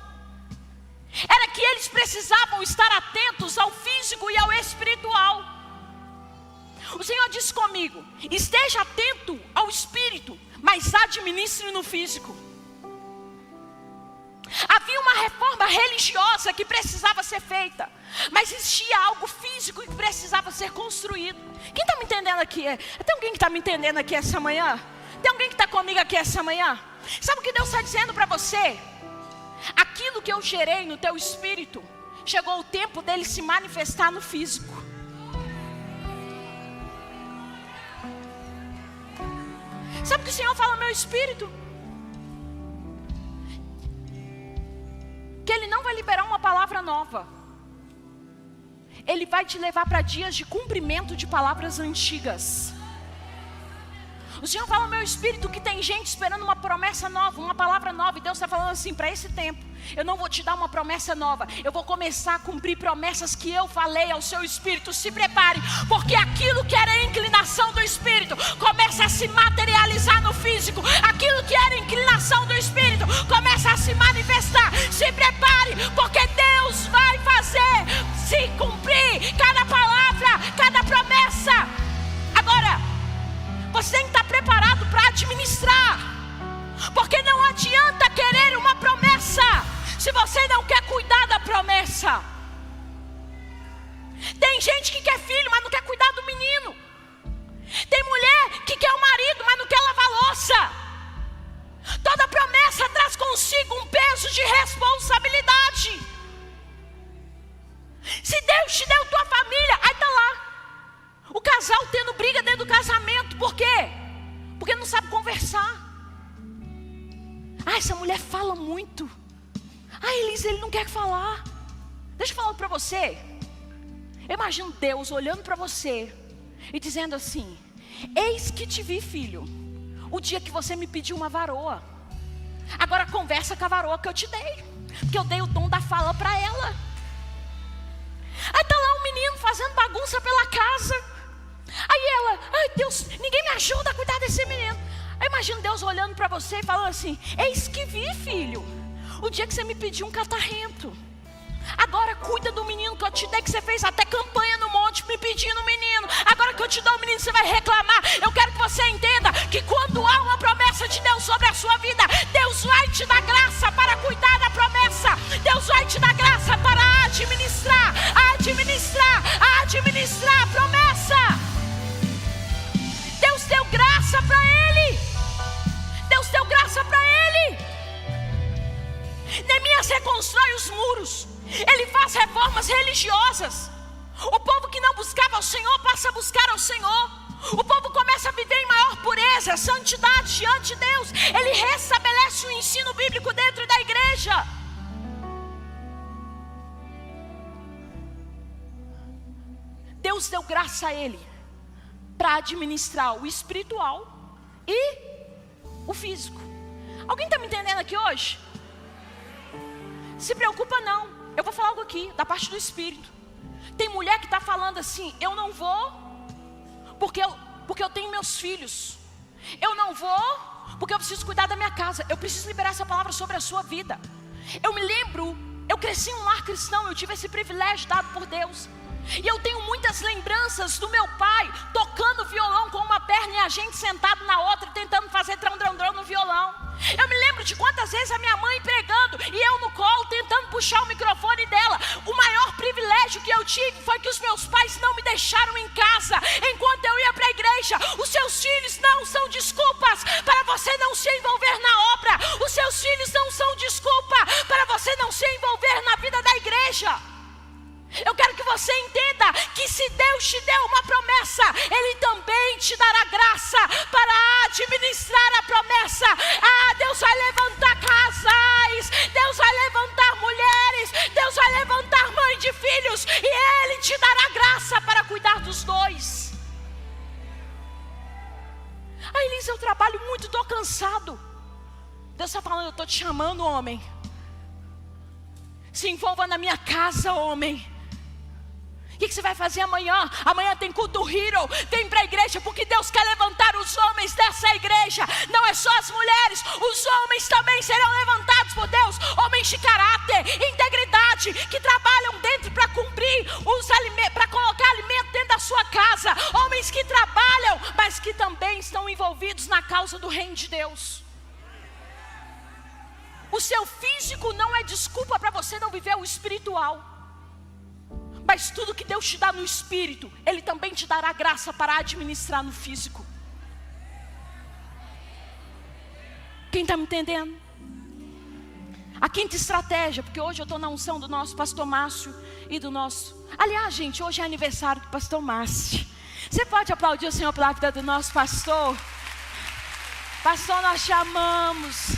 era que eles precisavam estar atentos ao físico e ao espiritual. O Senhor disse comigo: esteja atento ao espírito, mas administre no físico. Havia uma reforma religiosa que precisava ser feita, mas existia algo físico que precisava ser construído. Quem está me entendendo aqui? Tem alguém que está me entendendo aqui essa manhã? Tem alguém que está comigo aqui essa manhã? Sabe o que Deus está dizendo para você? Aquilo que eu gerei no teu espírito, chegou o tempo dele se manifestar no físico. Sabe o que o Senhor fala ao meu espírito? Que Ele não vai liberar uma palavra nova. Ele vai te levar para dias de cumprimento de palavras antigas. O Senhor fala ao meu espírito que tem gente esperando uma promessa nova, uma palavra nova. E Deus está falando assim: para esse tempo, eu não vou te dar uma promessa nova. Eu vou começar a cumprir promessas que eu falei ao seu espírito. Se prepare, porque aquilo que era a inclinação do espírito começa a se materializar no físico. Aquilo que era a inclinação do espírito começa a se manifestar. Se prepare, porque Deus vai fazer se cumprir cada palavra, cada promessa. Agora, você tem que estar preparado para administrar. Porque não adianta querer uma promessa se você não quer cuidar da promessa. Tem gente que quer filho, mas não quer cuidar do menino. Tem mulher que quer o marido, mas não quer lavar louça. Toda promessa traz consigo um peso de responsabilidade. Se Deus te deu tua família, aí está lá o casal tendo briga dentro do casamento. Por quê? Porque não sabe conversar. Essa mulher fala muito. Elisa, ele não quer falar. Deixa eu falar para você. Eu imagino Deus olhando para você e dizendo assim: eis que te vi, filho, o dia que você me pediu uma varoa. Agora conversa com a varoa que eu te dei, porque eu dei o dom da fala para ela. Aí está lá um menino fazendo bagunça pela casa. Aí ela: ai Deus, ninguém me ajuda a cuidar desse menino. Eu imagino Deus olhando para você e falando assim: eis que vi, filho, o dia que você me pediu um catarrento. Agora cuida do menino que eu te dei, que você fez até campanha no monte me pedindo o menino. Agora que eu te dou o menino, você vai reclamar. Eu quero que você entenda que quando há uma promessa de Deus sobre a sua vida, Deus vai te dar graça para cuidar da promessa. Deus vai te dar graça para administrar a promessa. Deus deu graça para ele. Deus deu graça para ele. Neemias reconstrói os muros. Ele faz reformas religiosas. O povo que não buscava ao Senhor passa a buscar ao Senhor. O povo começa a viver em maior pureza, santidade diante de Deus. Ele restabelece o ensino bíblico dentro da igreja. Deus deu graça a ele para administrar o espiritual e o físico. Alguém está me entendendo aqui hoje? Se preocupa não. Eu vou falar algo aqui, da parte do Espírito. Tem mulher que está falando assim: eu não vou porque eu tenho meus filhos. Eu não vou porque eu preciso cuidar da minha casa. Eu preciso liberar essa palavra sobre a sua vida. Eu me lembro, eu cresci em um lar cristão. Eu tive esse privilégio dado por Deus. E eu tenho muitas lembranças do meu pai tocando violão com uma perna e a gente sentado na outra, tentando fazer trão-trão-trão no violão. Eu me lembro de quantas vezes a minha mãe pregando e eu no colo tentando puxar o microfone dela. O maior privilégio que eu tive foi que os meus pais não me deixaram em casa enquanto eu ia para a igreja. Os seus filhos não são desculpas para você não se envolver na obra. Os seus filhos não são desculpa para você não se envolver na vida da igreja. Eu quero que você entenda que se Deus te deu uma promessa, Ele também te dará graça para administrar a promessa. Deus vai levantar casais, Deus vai levantar mulheres, Deus vai levantar mãe de filhos, e Ele te dará graça para cuidar dos dois. Elisa, eu trabalho muito, estou cansado. Deus está falando: eu estou te chamando, homem. Se envolva na minha casa, homem. O que você vai fazer amanhã? Amanhã tem culto Hero. Vem para a igreja, porque Deus quer levantar os homens dessa igreja. Não é só as mulheres, os homens também serão levantados por Deus. Homens de caráter, integridade, que trabalham dentro para cumprir os alimentos, para colocar alimento dentro da sua casa. Homens que trabalham, mas que também estão envolvidos na causa do reino de Deus. O seu físico não é desculpa para você não viver o espiritual. Mas tudo que Deus te dá no espírito, Ele também te dará graça para administrar no físico. Quem está me entendendo? A quinta estratégia, porque hoje eu estou na unção do nosso pastor Márcio e do nosso... Aliás, gente, hoje é aniversário do pastor Márcio. Você pode aplaudir o Senhor pela vida do nosso pastor? Pastor, nós te amamos.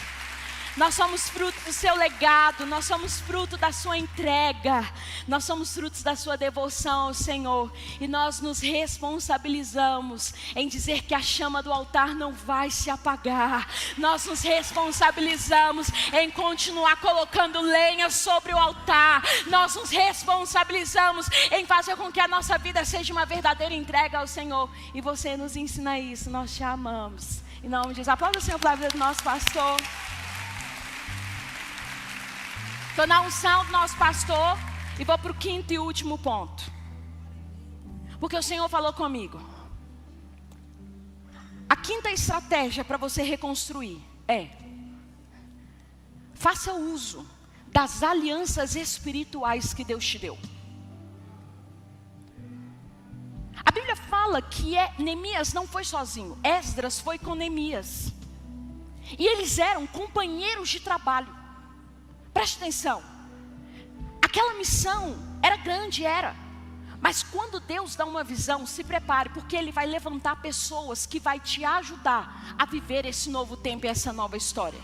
Nós somos fruto do seu legado, nós somos fruto da sua entrega, nós somos frutos da sua devoção ao Senhor. E nós nos responsabilizamos em dizer que a chama do altar não vai se apagar. Nós nos responsabilizamos em continuar colocando lenha sobre o altar. Nós nos responsabilizamos em fazer com que a nossa vida seja uma verdadeira entrega ao Senhor. E você nos ensina isso, nós te amamos. Em nome de Jesus, aplauda o Senhor pela vida do nosso pastor. Estou na unção do nosso pastor e vou para o quinto e último ponto. Porque o Senhor falou comigo. A quinta estratégia para você reconstruir é: faça uso das alianças espirituais que Deus te deu. A Bíblia fala que Neemias não foi sozinho. Esdras foi com Neemias. E eles eram companheiros de trabalho. Preste atenção, aquela missão era grande, mas quando Deus dá uma visão, se prepare, porque Ele vai levantar pessoas que vai te ajudar a viver esse novo tempo e essa nova história.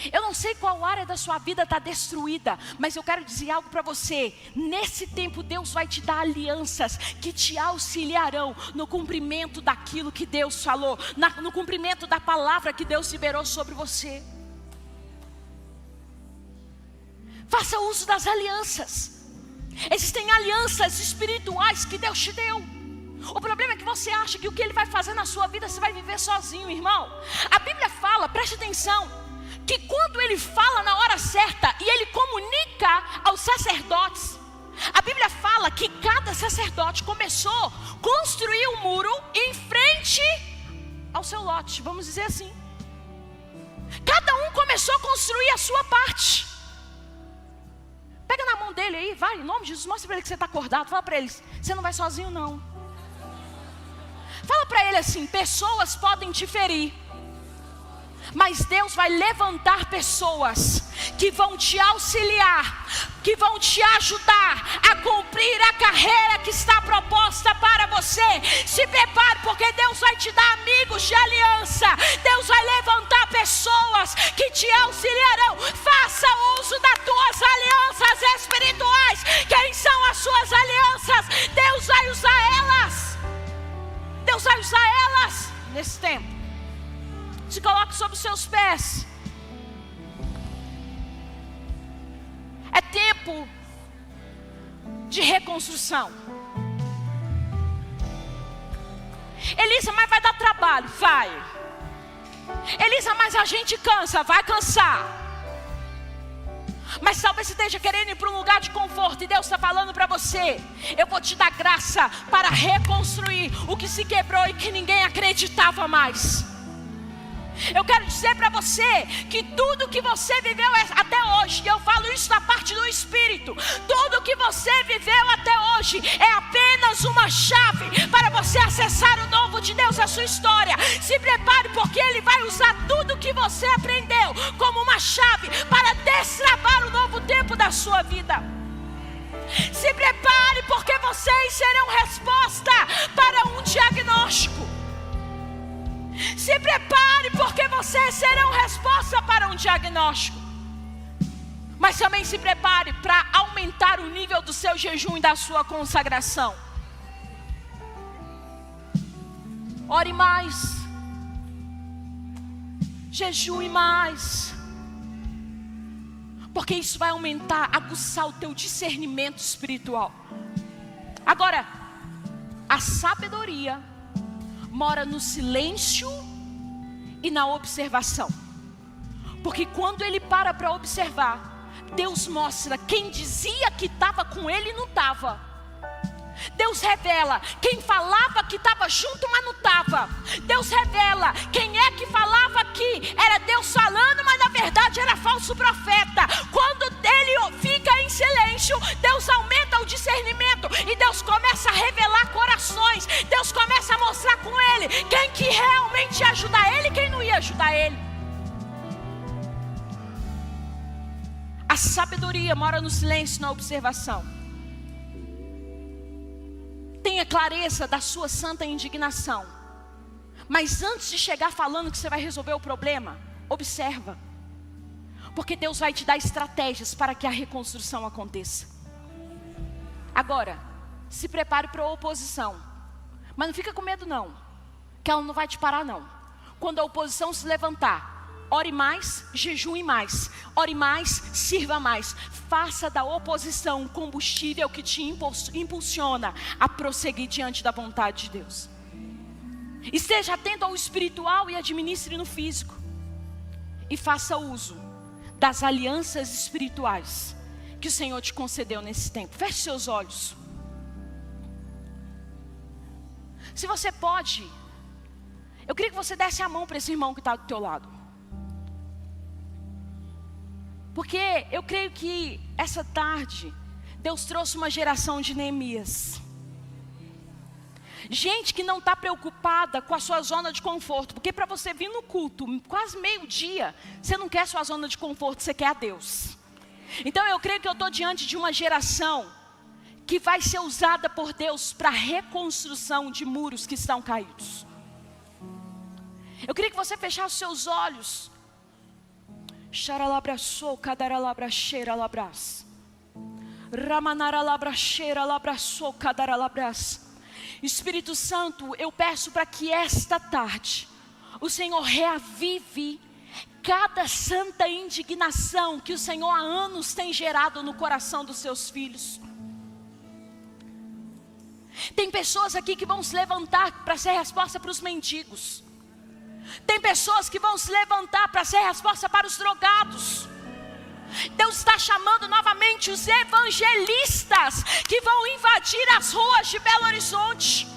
Eu não sei qual área da sua vida está destruída, mas eu quero dizer algo para você. Nesse tempo Deus vai te dar alianças que te auxiliarão no cumprimento daquilo que Deus falou, no cumprimento da palavra que Deus liberou sobre você. Faça uso das alianças. Existem alianças espirituais que Deus te deu. O problema é que você acha que o que Ele vai fazer na sua vida, você vai viver sozinho, irmão. A Bíblia fala, preste atenção, que quando Ele fala na hora certa e Ele comunica aos sacerdotes, que cada sacerdote começou a construir um muro em frente ao seu lote, vamos dizer assim. Cada um começou a construir a sua parte. Pega na mão dele aí, vai, em nome de Jesus, mostra para ele que você está acordado. Fala para ele, você não vai sozinho não. Fala para ele assim, pessoas podem te ferir, mas Deus vai levantar pessoas que vão te auxiliar, que vão te ajudar a cumprir a carreira que está proposta para você. Se prepare, porque Deus vai te dar amigos de aliança. Deus vai levantar pessoas que te auxiliarão. Faça uso das tuas alianças espirituais. Quem são as suas alianças? Deus vai usar elas. Deus vai usar elas nesse tempo. Se coloque sobre os seus pés. É tempo de reconstrução. Elisa, mas vai dar trabalho? Vai. Elisa, mas a gente cansa? Vai cansar. Mas talvez você esteja querendo ir para um lugar de conforto, e Deus está falando para você: eu vou te dar graça para reconstruir o que se quebrou e que ninguém acreditava mais. Eu quero dizer para você que tudo que você viveu até hoje, e eu falo isso da parte do Espírito, tudo que você viveu até hoje é apenas uma chave para você acessar o novo de Deus na sua história. Se prepare, porque Ele vai usar tudo que você aprendeu como uma chave para destravar o novo tempo da sua vida. Se prepare, porque vocês serão resposta para um diagnóstico. Se prepare, porque vocês serão resposta para um diagnóstico. Mas também se prepare para aumentar o nível do seu jejum e da sua consagração. Ore mais. Jejue mais. Porque isso vai aumentar, aguçar o teu discernimento espiritual. Agora, a sabedoria mora no silêncio e na observação. Porque quando ele para observar, Deus mostra quem dizia que estava com ele e não estava. Deus revela quem falava que estava junto, mas não estava. Deus revela quem é que falava que era Deus falando, mas na verdade era falso profeta. Quando ele fica em silêncio, Deus aumenta o discernimento e Deus começa a revelar corações. Deus começa a mostrar com ele quem que realmente ia ajudar ele e quem não ia ajudar ele. A sabedoria mora no silêncio e na observação. Tenha clareza da sua santa indignação. Mas antes de chegar falando que você vai resolver o problema, observa. Porque Deus vai te dar estratégias para que a reconstrução aconteça. Agora, se prepare para a oposição. Mas não fica com medo não, que ela não vai te parar não. Quando a oposição se levantar, ore mais, jejue mais. Ore mais, sirva mais. Faça da oposição um combustível que te impulsiona a prosseguir diante da vontade de Deus. Esteja atento ao espiritual e administre no físico. E faça uso das alianças espirituais que o Senhor te concedeu nesse tempo. Feche seus olhos. Se você pode, eu queria que você desse a mão para esse irmão que está do teu lado. Porque eu creio que essa tarde Deus trouxe uma geração de Neemias. Gente que não está preocupada com a sua zona de conforto. Porque para você vir no culto, quase meio-dia, você não quer a sua zona de conforto, você quer a Deus. Então eu creio que eu estou diante de uma geração que vai ser usada por Deus para a reconstrução de muros que estão caídos. Eu queria que você fechasse os seus olhos. Xaralabraçou, cadaralabraxeira labras. Ramanaralabraxeira labraçou, cadaralabras. Espírito Santo, eu peço para que esta tarde o Senhor reavive cada santa indignação que o Senhor há anos tem gerado no coração dos seus filhos. Tem pessoas aqui que vão se levantar para ser resposta para os mendigos. Tem pessoas que vão se levantar para ser resposta para os drogados. Deus está chamando novamente novamente os evangelistas que vão invadir as ruas de Belo Horizonte.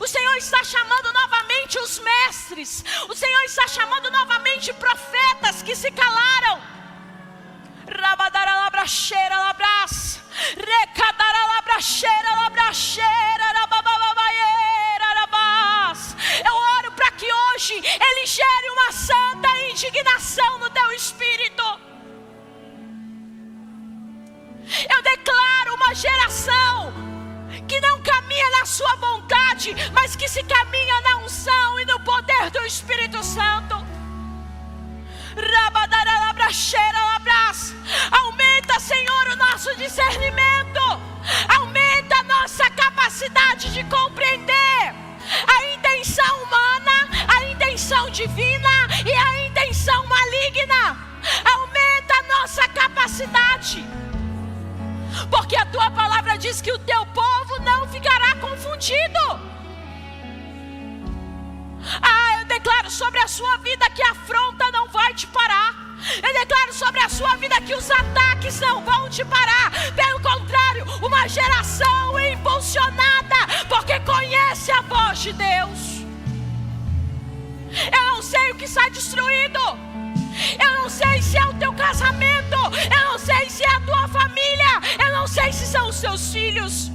O Senhor está chamando novamente os mestres. O Senhor está chamando novamente profetas que se calaram. Rabadaralabracheira labras, recadaralabracheira labracheira rabababaiera rabas. Eu oro para que hoje Ele gere uma santa indignação no teu espírito. Eu declaro uma geração que não caminha na sua vontade, mas que se caminha na unção e no poder do Espírito Santo. Aumenta, Senhor, o nosso discernimento. Aumenta a nossa capacidade de compreender a intenção humana, a intenção divina e a intenção maligna. Aumenta a nossa capacidade, porque a tua palavra diz que o teu povo não ficará confundido. Eu declaro sobre a sua vida que a afronta não vai te parar. Eu declaro sobre a sua vida que os ataques não vão te parar. Pelo contrário, uma geração impulsionada, porque conhece a voz de Deus. Eu não sei o que está destruído. Eu não sei se é o teu casamento. Eu não sei se é a tua família. Eu não sei se são os seus filhos.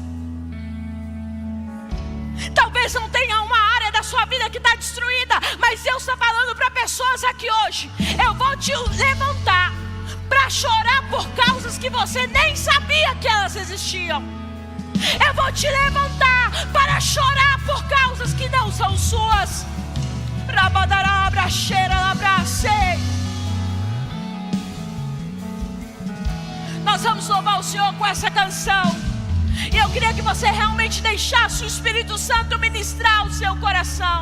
Talvez não tenha uma área da sua vida que está destruída, mas Deus está falando para pessoas aqui hoje: eu vou te levantar para chorar por causas que você nem sabia que elas existiam. Eu vou te levantar para chorar por causas que não são suas. Nós vamos louvar o Senhor com essa canção. E eu queria que você realmente deixasse o Espírito Santo ministrar o seu coração.